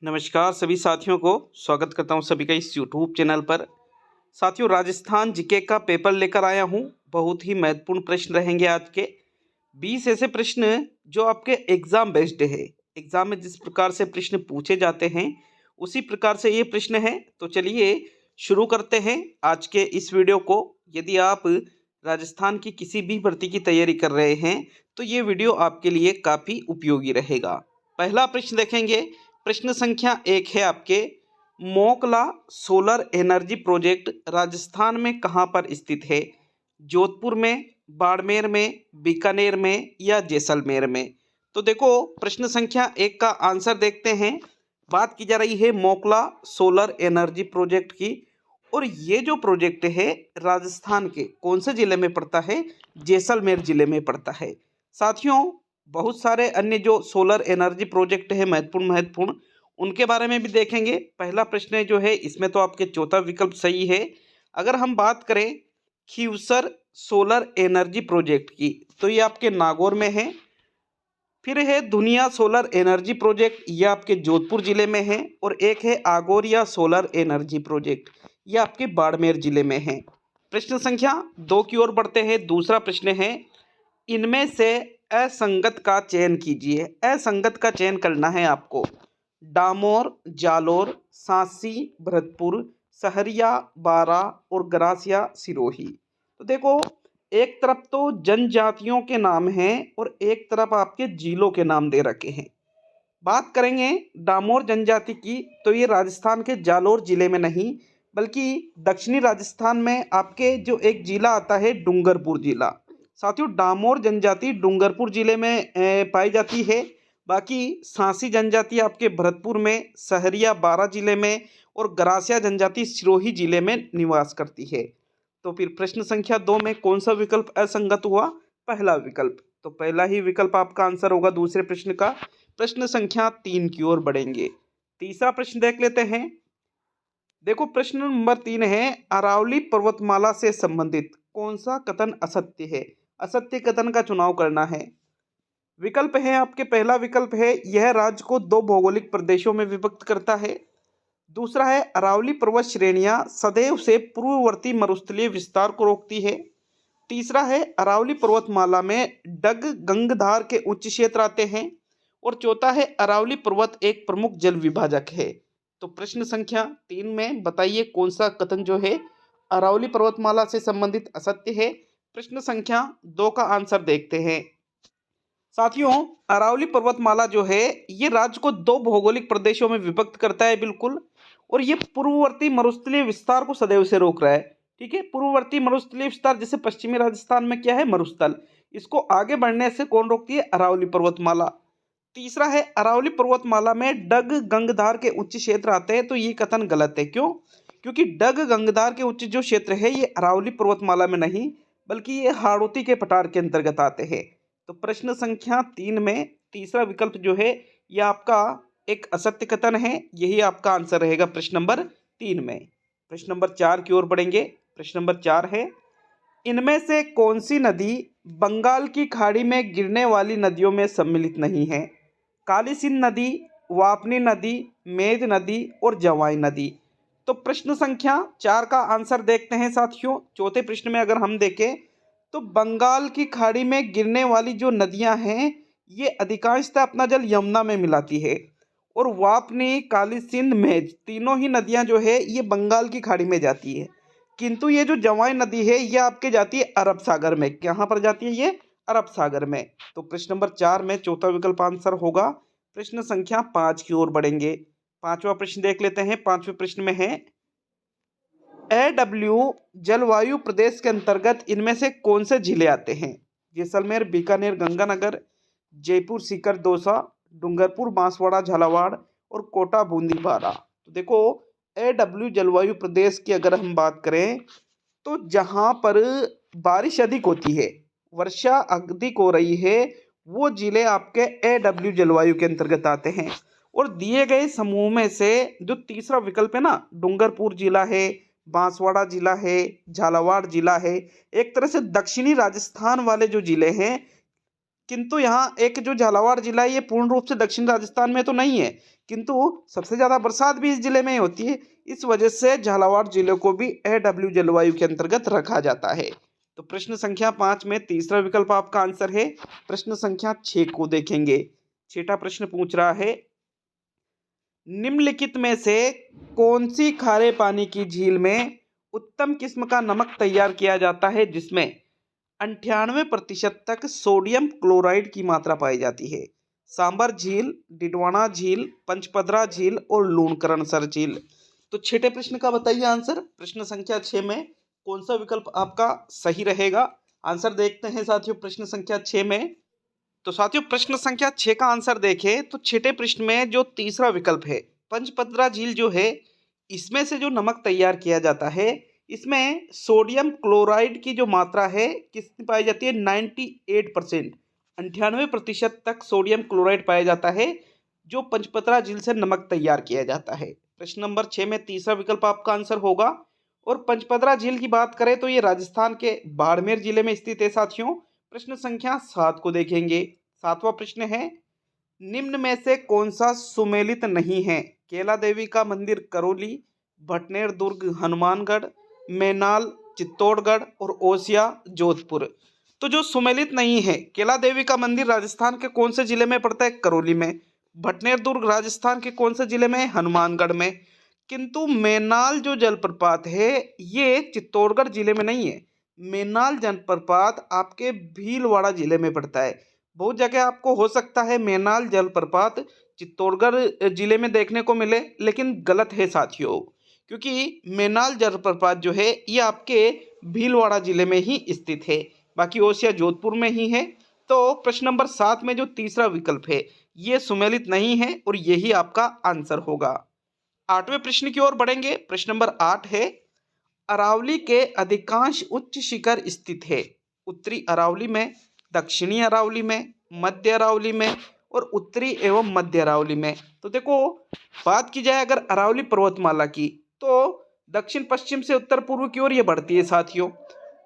नमस्कार सभी साथियों को स्वागत करता हूं सभी का इस यूट्यूब चैनल पर। साथियों, राजस्थान जीके का पेपर लेकर आया हूं। बहुत ही महत्वपूर्ण प्रश्न रहेंगे आज के। 20 ऐसे प्रश्न जो आपके एग्जाम बेस्ड है। एग्जाम में जिस प्रकार से प्रश्न पूछे जाते हैं उसी प्रकार से ये प्रश्न है। तो चलिए शुरू करते हैं आज के इस वीडियो को। यदि आप राजस्थान की किसी भी भर्ती की तैयारी कर रहे हैं तो ये वीडियो आपके लिए काफ़ी उपयोगी रहेगा। पहला प्रश्न देखेंगे। प्रश्न संख्या 1 है आपके, मोकला सोलर एनर्जी प्रोजेक्ट राजस्थान में कहाँ पर स्थित है? जोधपुर में, बाड़मेर में, बीकानेर में या जैसलमेर में? तो देखो, प्रश्न संख्या 1 का आंसर देखते हैं। बात की जा रही है मोकला सोलर एनर्जी प्रोजेक्ट की, और ये जो प्रोजेक्ट है राजस्थान के कौन से जिले में पड़ता है? जैसलमेर जिले में पड़ता है। साथियों, बहुत सारे अन्य जो सोलर एनर्जी प्रोजेक्ट है महत्वपूर्ण, उनके बारे में भी देखेंगे। पहला प्रश्न जो है इसमें तो आपके चौथा विकल्प सही है। अगर हम बात करें खीवसर सोलर एनर्जी प्रोजेक्ट की, तो ये आपके नागौर में है। फिर है दुनिया सोलर एनर्जी प्रोजेक्ट, ये आपके जोधपुर जिले में है। और एक है आगोरिया सोलर एनर्जी प्रोजेक्ट, ये आपके बाड़मेर जिले में है। प्रश्न संख्या 2 की ओर बढ़ते हैं। दूसरा प्रश्न है, इनमें से असंगत का चयन कीजिए। असंगत का चयन करना है आपको। डामोर, जालोर, सांसी, भरतपुर, सहरिया, बारा और गरासिया, सिरोही। तो देखो, एक तरफ तो जनजातियों के नाम हैं और एक तरफ आपके जिलों के नाम दे रखे हैं। बात करेंगे डामोर जनजाति की, तो ये राजस्थान के जालोर जिले में नहीं बल्कि दक्षिणी राजस्थान में आपके जो एक जिला आता है डूंगरपुर जिला। साथियों, डामोर जनजाति डूंगरपुर जिले में पाई जाती है। बाकी सांसी जनजाति आपके भरतपुर में, सहरिया बारा जिले में और गरासिया जनजाति सिरोही जिले में निवास करती है। तो फिर प्रश्न संख्या 2 में कौन सा विकल्प असंगत हुआ? पहला विकल्प। तो पहला ही विकल्प आपका आंसर होगा दूसरे प्रश्न का। प्रश्न संख्या 3 की ओर बढ़ेंगे। तीसरा प्रश्न देख लेते हैं। देखो, प्रश्न नंबर 3 है, अरावली पर्वतमाला से संबंधित कौन सा कथन असत्य है? असत्य कथन का चुनाव करना है। विकल्प है आपके, पहला विकल्प है यह राज्य को 2 भौगोलिक प्रदेशों में विभक्त करता है। दूसरा है अरावली पर्वत श्रेणियां सदैव से पूर्ववर्ती मरुस्थलीय विस्तार को रोकती है। तीसरा है अरावली पर्वतमाला में डग गंगधार के उच्च क्षेत्र आते हैं। और चौथा है अरावली पर्वत एक प्रमुख जल विभाजक है। तो प्रश्न संख्या 3 में बताइए कौन सा कथन जो है अरावली पर्वतमाला से संबंधित असत्य है। प्रश्न संख्या 2 का आंसर देखते हैं। साथियों, अरावली पर्वतमाला जो है ये राज्य को 2 भौगोलिक प्रदेशों में विभक्त करता है, बिल्कुल। और ये पूर्ववर्ती मरुस्थलीय विस्तार को सदैव से रोक रहा है। ठीक है, पूर्ववर्ती मरुस्थलीय विस्तार जैसे पश्चिमी राजस्थान में क्या है? मरुस्थल। इसको आगे बढ़ने से कौन रोकती है? अरावली पर्वतमाला। तीसरा है अरावली पर्वतमाला में डग गंगधार के उच्च क्षेत्र आते हैं। तो ये कथन गलत है। क्यों? क्योंकि डग गंगधार के उच्च जो क्षेत्र है ये अरावली पर्वतमाला में नहीं बल्कि ये हाड़ौती के पठार के अंतर्गत आते हैं। तो प्रश्न संख्या 3 में तीसरा विकल्प जो है यह आपका एक असत्य कथन है। यही आपका आंसर रहेगा प्रश्न नंबर 3 में। प्रश्न नंबर 4 की ओर बढ़ेंगे। प्रश्न नंबर 4 है, इनमें से कौन सी नदी बंगाल की खाड़ी में गिरने वाली नदियों में सम्मिलित नहीं है? काली सिंध नदी, वापनी नदी, मेज नदी और जवाई नदी। तो प्रश्न संख्या 4 का आंसर देखते हैं साथियों। चौथे प्रश्न में अगर हम देखें तो बंगाल की खाड़ी में गिरने वाली जो नदियां हैं ये अधिकांशतः अपना जल यमुना में मिलाती है। और वापनी, काली सिंध, मेज तीनों ही नदियां जो है ये बंगाल की खाड़ी में जाती है। किंतु ये जो जवाई नदी है ये आपके जाती है अरब सागर में। कहाँ पर जाती है ये? अरब सागर में। तो प्रश्न नंबर 4 में चौथा विकल्प आंसर होगा। प्रश्न संख्या 5 की ओर बढ़ेंगे। पांचवा प्रश्न देख लेते हैं। पांचवें प्रश्न में है, AW जलवायु प्रदेश के अंतर्गत इनमें से कौन से जिले आते हैं? जैसलमेर, बीकानेर, गंगानगर, जयपुर, सीकर, दौसा, डूंगरपुर, बांसवाड़ा, झालावाड़ और कोटा, बूंदी, बारा। तो देखो, AW जलवायु प्रदेश की अगर हम बात करें तो जहां पर बारिश अधिक होती है, वर्षा अधिक हो रही है, वो जिले आपके AW जलवायु के अंतर्गत आते हैं। और दिए गए समूह में से जो तीसरा विकल्प है ना, डूंगरपुर जिला है, बांसवाड़ा जिला है, झालावाड़ जिला है, एक तरह से दक्षिणी राजस्थान वाले जो जिले हैं। किंतु यहाँ एक जो झालावाड़ जिला है ये पूर्ण रूप से दक्षिण राजस्थान में तो नहीं है, किंतु सबसे ज़्यादा बरसात भी इस जिले में ही होती है। इस वजह से झालावाड़ जिले को भी AW जलवायु के अंतर्गत रखा जाता है। तो प्रश्न संख्या 5 में तीसरा विकल्प आपका आंसर है। प्रश्न संख्या 6 को देखेंगे। छठा प्रश्न पूछ रहा है, निम्नलिखित में से कौन सी खारे पानी की झील में उत्तम किस्म का नमक तैयार किया जाता है जिसमें 98% तक सोडियम क्लोराइड की मात्रा पाई जाती है? सांबर झील, डिडवाना झील, पंचपदरा झील और लूणकरणसर झील। तो छठे प्रश्न का बताइए आंसर। प्रश्न संख्या 6 में कौन सा विकल्प आपका सही रहेगा? आंसर देखते हैं साथियों प्रश्न संख्या 6 में। तो साथियों प्रश्न संख्या 6 का आंसर देखें तो छठे प्रश्न में जो तीसरा विकल्प है पंचपदरा झील जो है, इसमें से जो नमक तैयार किया जाता है इसमें सोडियम क्लोराइड की जो मात्रा है कितनी पाई जाती है? 98%, 98% तक सोडियम क्लोराइड पाया जाता है जो पंचपदरा झील से नमक तैयार किया जाता है। प्रश्न नंबर 6 में तीसरा विकल्प आपका आंसर होगा। और पंचपदरा झील की बात करें तो ये राजस्थान के बाड़मेर जिले में स्थित है साथियों। प्रश्न संख्या 7 को देखेंगे। सातवां प्रश्न है, निम्न में से कौन सा सुमेलित नहीं है? केला देवी का मंदिर करौली, भटनेर दुर्ग हनुमानगढ़, मैनाल चित्तौड़गढ़ और ओसिया जोधपुर। तो जो सुमेलित नहीं है, केला देवी का मंदिर राजस्थान के कौन से जिले में पड़ता है? करौली में। भटनेर दुर्ग राजस्थान के कौन से जिले में? हनुमानगढ़ में। किंतु मैनाल जो जलप्रपात है ये चित्तौड़गढ़ जिले में नहीं है। मैनाल जलप्रपात आपके भीलवाड़ा जिले में पड़ता है। बहुत जगह आपको हो सकता है मैनाल जलप्रपात चित्तौड़गढ़ जिले में देखने को मिले, लेकिन गलत है साथियों, क्योंकि मैनाल जलप्रपात जो है ये आपके भीलवाड़ा जिले में ही स्थित है, बाकी ओसिया जोधपुर में ही है। तो प्रश्न नंबर 7 में जो तीसरा विकल्प है ये सुमेलित नहीं है और यही आपका आंसर होगा। 8वें प्रश्न की ओर बढ़ेंगे। प्रश्न नंबर 8 है, अरावली के अधिकांश उच्च शिखर स्थित है। उत्तरी अरावली में, दक्षिणी अरावली में, मध्य अरावली में और उत्तरी एवं मध्य अरावली में। तो देखो बात की जाए अगर अरावली पर्वतमाला की तो दक्षिण पश्चिम से उत्तर पूर्व की ओर ये बढ़ती है साथियों।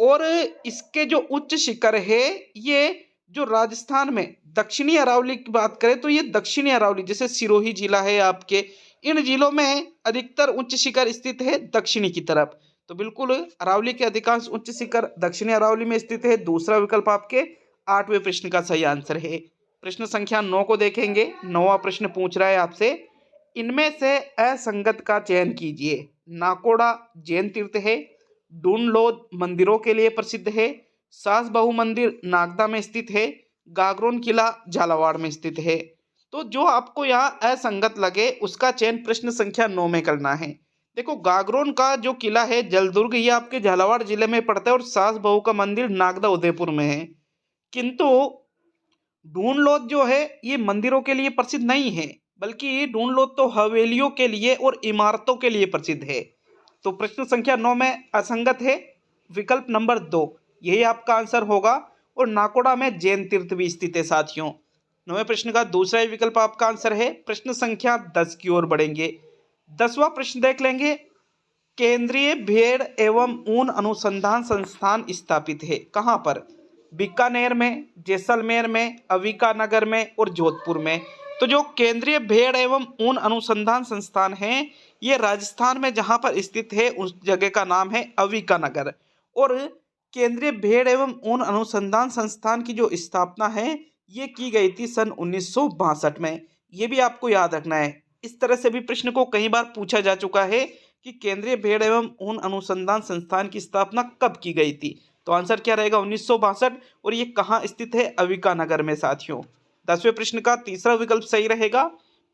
और इसके जो उच्च शिखर है ये जो राजस्थान में दक्षिणी अरावली की बात करें तो ये दक्षिणी अरावली जैसे सिरोही जिला है आपके, इन जिलों में अधिकतर उच्च शिखर स्थित है दक्षिणी की तरफ। तो बिल्कुल अरावली के अधिकांश उच्च शिखर दक्षिणी अरावली में स्थित है। दूसरा विकल्प आपके 8वें प्रश्न का सही आंसर है। प्रश्न संख्या 9 को देखेंगे। 9वां प्रश्न पूछ रहा है आपसे, इनमें से असंगत का चयन कीजिए। नाकोड़ा जैन तीर्थ है, डूनलोद मंदिरों के लिए प्रसिद्ध है, सास बहू मंदिर नागदा में स्थित है, गागरोन किला झालावाड़ में स्थित है। तो जो आपको यहाँ असंगत लगे उसका चयन प्रश्न संख्या 9 में करना है। देखो गागरोन का जो किला है जलदुर्ग ये आपके झालावाड़ जिले में पड़ता है और सास बहू का मंदिर नागदा उदयपुर में है। किंतु ढूंढलोद जो है ये मंदिरों के लिए प्रसिद्ध नहीं है, बल्कि ढूंढलोद तो हवेलियों के लिए और इमारतों के लिए प्रसिद्ध है। तो प्रश्न संख्या 9 में असंगत है विकल्प नंबर 2, यही आपका आंसर होगा। और नाकोड़ा में जैन तीर्थ भी स्थित है साथियों। 9वें प्रश्न का दूसरा विकल्प आपका आंसर है। प्रश्न संख्या 10 की ओर बढ़ेंगे। 10वां प्रश्न देख लेंगे। केंद्रीय भेड़ एवं ऊन अनुसंधान संस्थान स्थापित है कहाँ पर? बीकानेर में, जैसलमेर में, अविकानगर में और जोधपुर में। तो जो केंद्रीय भेड़ एवं ऊन अनुसंधान संस्थान है ये राजस्थान में जहाँ पर स्थित है उस जगह का नाम है अविकानगर। और केंद्रीय भेड़ एवं ऊन अनुसंधान संस्थान की जो स्थापना है ये की गई थी सन 1962 में। ये भी आपको याद रखना है। इस तरह से भी प्रश्न को कई बार पूछा जा चुका है कि केंद्रीय भेड़ एवं ऊन अनुसंधान संस्थान की स्थापना कब की गई थी? तो आंसर क्या रहेगा? 1962। और ये कहाँ स्थित है? अविकानगर में साथियों। 10वें प्रश्न का तीसरा विकल्प सही रहेगा।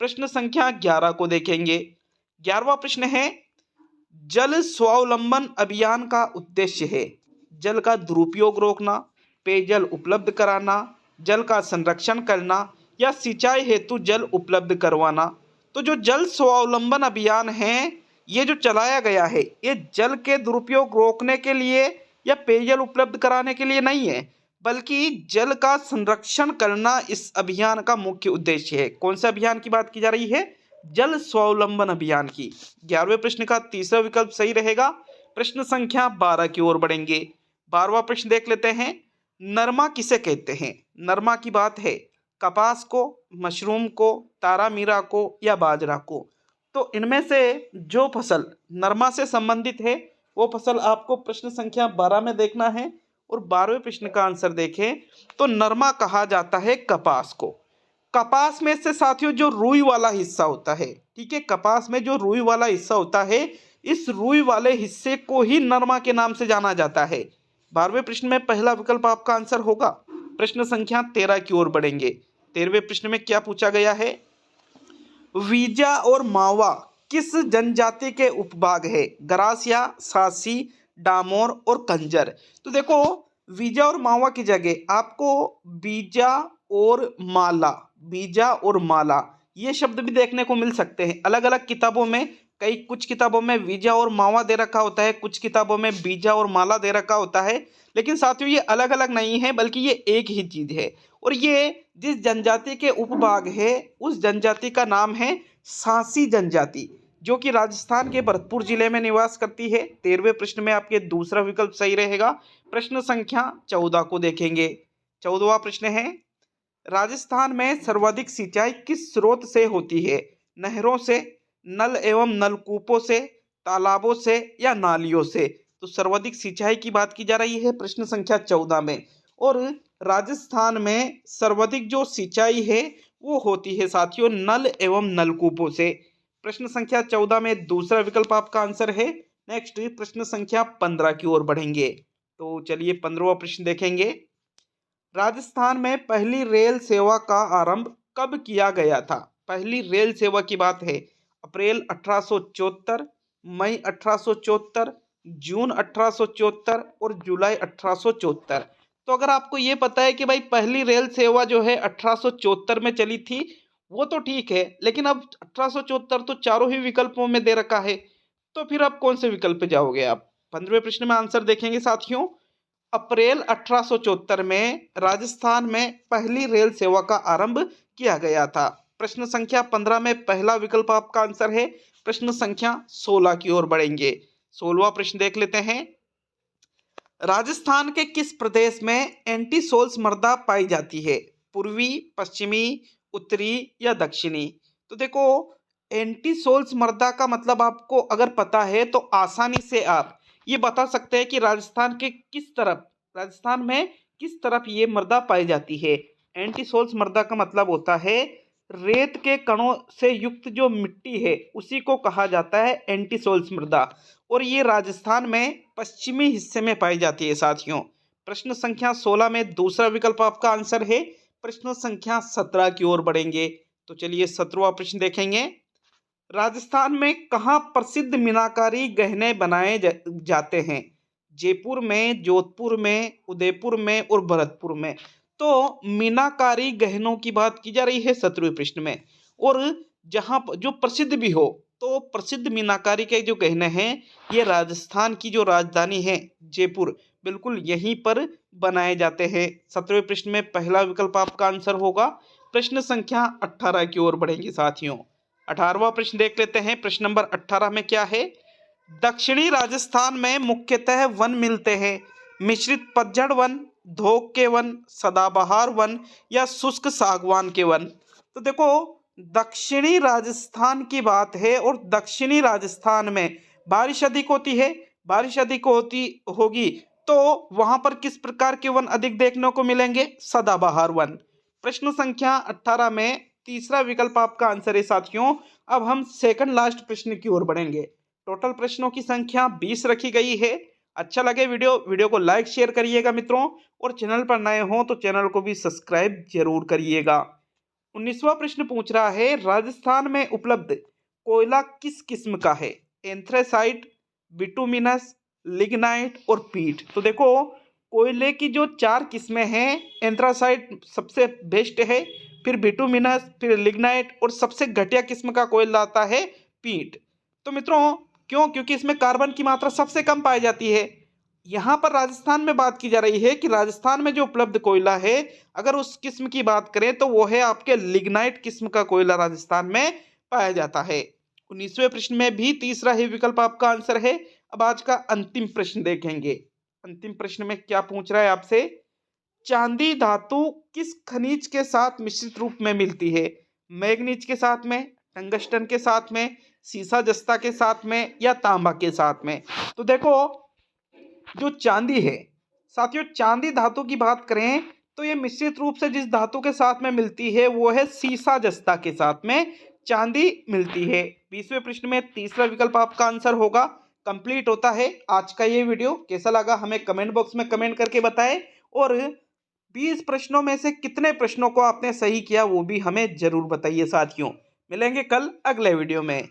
प्रश्न संख्या 11 को देखेंगे। 11वां प्रश्न है, जल स्वावलंबन अभियान का उद्देश्य है जल का दुरुपयोग रोकना, पेयजल उपलब्ध कराना, जल का संरक्षण करना या सिंचाई हेतु जल उपलब्ध करवाना। तो जो जल स्वावलंबन अभियान है ये जो चलाया गया है ये जल के दुरुपयोग रोकने के लिए या पेयजल उपलब्ध कराने के लिए नहीं है, बल्कि जल का संरक्षण करना इस अभियान का मुख्य उद्देश्य है। कौन सा अभियान की बात की जा रही है? जल स्वावलंबन अभियान की। 11वें प्रश्न का तीसरा विकल्प सही रहेगा। प्रश्न संख्या 12 की ओर बढ़ेंगे। 12वां प्रश्न देख लेते हैं। नरमा किसे कहते हैं? नरमा की बात है कपास को, मशरूम को, तारामीरा को या बाजरा को। तो इनमें से जो फसल नरमा से संबंधित है वो फसल आपको प्रश्न संख्या 12 में देखना है। और 12वें प्रश्न का आंसर देखें तो नरमा कहा जाता है कपास को। कपास में से साथियों जो रुई वाला हिस्सा होता है, ठीक है, कपास में जो रुई वाला हिस्सा होता है, इस रुई वाले हिस्से को ही नरमा के नाम से जाना जाता है। 12वें प्रश्न में पहला विकल्प आपका आंसर होगा। प्रश्न संख्या 13 की ओर बढ़ेंगे। 13वें प्रश्न में क्या पूछा गया है? वीजा और मावा किस जनजाति के उपभाग है? गरासिया, सासी, डामोर और कंजर। तो देखो, वीजा और मावा की जगह आपको बीजा और माला, बीजा और माला ये शब्द भी देखने को मिल सकते हैं अलग अलग किताबों में। कुछ किताबों में वीजा और मावा दे रखा होता है, कुछ किताबों में बीजा और माला दे रखा होता है। लेकिन साथियों ये अलग अलग नहीं है, बल्कि ये एक ही चीज है। और ये जिस जनजाति के उपभाग है उस जनजाति का नाम है सांसी जनजाति, जो कि राजस्थान के भरतपुर जिले में निवास करती है। 13वें प्रश्न में आपके दूसरा विकल्प सही रहेगा। प्रश्न संख्या 14 को देखेंगे। 14वां प्रश्न है, राजस्थान में सर्वाधिक सिंचाई किस स्रोत से होती है? नहरों से, नल एवं नलकूपों से, तालाबों से या नालियों से। तो सर्वाधिक सिंचाई की बात की जा रही है प्रश्न संख्या 14 में। और राजस्थान में सर्वाधिक जो सिंचाई है वो होती है साथियों नल एवं नलकूपों से। प्रश्न संख्या 14 में दूसरा विकल्प आपका आंसर है। नेक्स्ट प्रश्न संख्या 15 की ओर बढ़ेंगे। तो चलिए 15वां प्रश्न देखेंगे। राजस्थान में पहली रेल सेवा का आरंभ कब किया गया था? पहली रेल सेवा की बात है अप्रैल 1874, मई 1874, जून 1874 और जुलाई 1874। तो अगर आपको ये पता है कि भाई पहली रेल सेवा जो है 1874 में चली थी, वो तो ठीक है, लेकिन अब 1874 तो चारों ही विकल्पों में दे रखा है, तो फिर आप कौन से विकल्प पे जाओगे? आप 15वें प्रश्न में आंसर देखेंगे साथियों। अप्रैल 1874 में राजस्थान में पहली रेल सेवा का आरंभ किया गया था। प्रश्न संख्या 15 में पहला विकल्प आपका आंसर है। प्रश्न संख्या 16 की ओर बढ़ेंगे। 16वां प्रश्न देख लेते हैं। राजस्थान के किस प्रदेश में एंटीसोल्स मृदा पाई जाती है? पूर्वी, पश्चिमी, उत्तरी या दक्षिणी। तो देखो, एंटीसोल्स मृदा का मतलब आपको अगर पता है तो आसानी से आप ये बता सकते हैं कि राजस्थान के किस तरफ, राजस्थान में किस तरफ ये मृदा पाई जाती है। एंटीसोल्स मृदा का मतलब होता है रेत के कणों से युक्त जो मिट्टी है उसी को कहा जाता है एंटीसोल्स मृदा। और ये राजस्थान में पश्चिमी हिस्से में पाई जाती है साथियों। प्रश्न संख्या 16 में दूसरा विकल्प आपका आंसर है। प्रश्न संख्या 17 की ओर बढ़ेंगे। तो चलिए 17वां प्रश्न देखेंगे। राजस्थान में कहाँ प्रसिद्ध मीनाकारी गहने बनाए जाते हैं? जयपुर में, जोधपुर में, उदयपुर में और भरतपुर में। तो मीनाकारी गहनों की बात की जा रही है 17वें प्रश्न में। और जहाँ जो प्रसिद्ध भी हो, तो प्रसिद्ध मीनाकारी के जो गहने हैं ये राजस्थान की जो राजधानी है जयपुर, बिल्कुल यहीं पर बनाए जाते हैं। 17वें प्रश्न में पहला विकल्प आपका आंसर होगा। प्रश्न संख्या 18 की ओर बढ़ेंगे साथियों। 18वां प्रश्न देख लेते हैं। प्रश्न नंबर 18 में क्या है? दक्षिणी राजस्थान में मुख्यतः वन मिलते हैं। मिश्रित पतझड़ वन, धोक के वन, सदाबहार वन या शुष्क सागवान के वन। तो देखो, दक्षिणी राजस्थान की बात है और दक्षिणी राजस्थान में बारिश अधिक होती है। बारिश अधिक होती होगी तो वहां पर किस प्रकार के वन अधिक देखने को मिलेंगे? सदाबहार वन। प्रश्न संख्या 18 में तीसरा विकल्प आपका आंसर है साथियों। अब हम सेकंड लास्ट प्रश्न की ओर बढ़ेंगे। टोटल प्रश्नों की संख्या 20 रखी गई है। अच्छा लगे वीडियो को लाइक शेयर करिएगा मित्रों, और चैनल पर नए हो तो चैनल को भी सब्सक्राइब जरूर करिएगा। 19वां प्रश्न पूछ रहा है, राजस्थान में उपलब्ध कोयला किस किस्म का है? एंथ्रेसाइट, बिटुमिनस, लिग्नाइट और पीट। तो देखो, कोयले की जो 4 किस्में हैं, एंथ्रासाइट सबसे बेस्ट है, फिर बिटुमिनस, फिर लिग्नाइट और सबसे घटिया किस्म का कोयला आता है पीट। तो मित्रों क्यों? क्योंकि इसमें कार्बन की मात्रा सबसे कम पाई जाती है। यहाँ पर राजस्थान में बात की जा रही है कि राजस्थान में जो उपलब्ध कोयला है, अगर उस किस्म की बात करें तो वो है आपके लिग्नाइट किस्म का कोयला राजस्थान में पाया जाता है। 19वें प्रश्न में भी तीसरा ही विकल्प आपका आंसर है। अब आज का अंतिम प्रश्न देखेंगे। अंतिम प्रश्न में क्या पूछ रहा है आपसे? चांदी धातु किस खनिज के साथ मिश्रित रूप में मिलती है? मैग्नीज के साथ में, टंगस्टन के साथ में, सीसा जस्ता के साथ में या तांबा के साथ में? तो देखो, जो चांदी है साथियों, चांदी धातु की बात करें तो ये मिश्रित रूप से जिस धातु के साथ में मिलती है वो है सीसा जस्ता के साथ में चांदी मिलती है। 20वें प्रश्न में तीसरा विकल्प आपका आंसर होगा। कंप्लीट होता है आज का ये वीडियो। कैसा लगा हमें कमेंट बॉक्स में कमेंट करके बताएं, और 20 प्रश्नों में से कितने प्रश्नों को आपने सही किया वो भी हमें जरूर बताइए साथियों। मिलेंगे कल अगले वीडियो में।